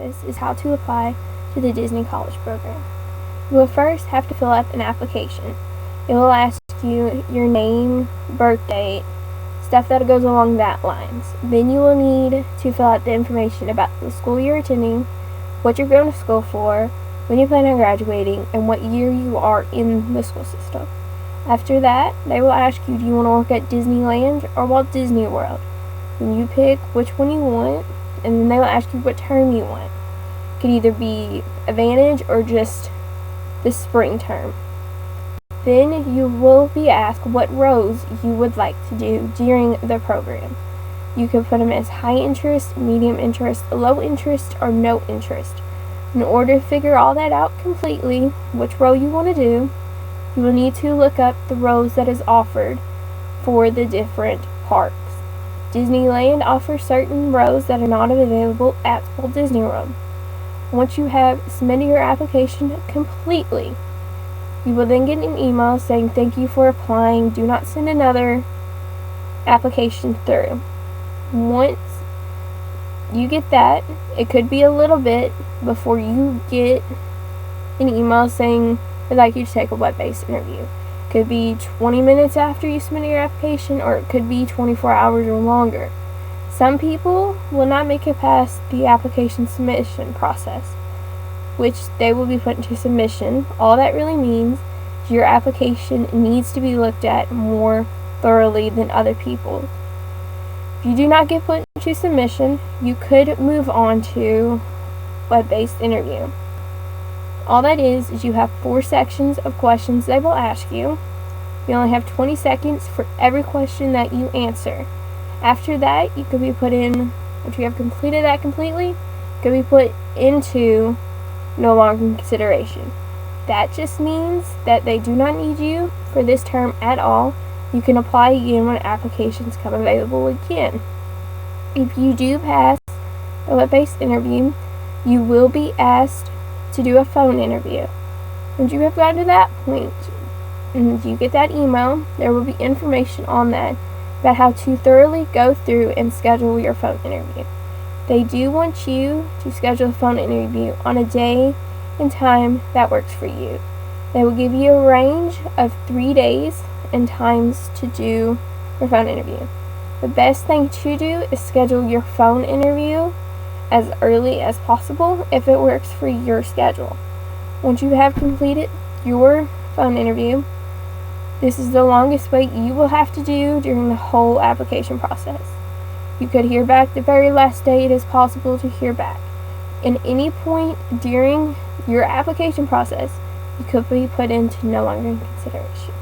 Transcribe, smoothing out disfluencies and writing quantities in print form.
is how to apply to the Disney College Program. You will first have to fill out an application. It will ask you your name, birth date, stuff that goes along that lines. Then you will need to fill out the information about the school you're attending, what you're going to school for, when you plan on graduating, and what year you are in the school system. After that, they will ask you, do you want to work at Disneyland or Walt Disney World? Then you pick which one you want, and then they will ask you what term you want. It could either be Advantage or just the spring term. Then you will be asked what rows you would like to do during the program. You can put them as high interest, medium interest, low interest, or no interest. In order to figure all that out completely, which row you want to do, you will need to look up the rows that is offered for the different parks. Disneyland offers certain rows that are not available at Walt Disney World. Once you have submitted your application completely, you will then get an email saying thank you for applying. Do not send another application through. Once you get that, it could be a little bit before you get an email saying we'd like you to take a web-based interview. It could be 20 minutes after you submit your application, or it could be 24 hours or longer. Some people will not make it past the application submission process, which they will be put into submission. All that really means is your application needs to be looked at more thoroughly than other people's. If you do not get put into submission, you could move on to web-based interview. All that is you have 4 sections of questions they will ask you. You only have 20 seconds for every question that you answer. After that, you could be put in, once you have completed that completely, you could be put into no longer in consideration. That just means that they do not need you for this term at all. You can apply again when applications come available again. If you do pass the web-based interview, you will be asked to do a phone interview. Once you have gotten to that point and you get that email, there will be information on that about how to thoroughly go through and schedule your phone interview. They do want you to schedule a phone interview on a day and time that works for you. They will give you a range of 3 days and times to do your phone interview. The best thing to do is schedule your phone interview as early as possible if it works for your schedule. Once you have completed your phone interview, this is the longest wait you will have to do during the whole application process. You could hear back the very last day it is possible to hear back. At any point during your application process, you could be put into no longer in consideration.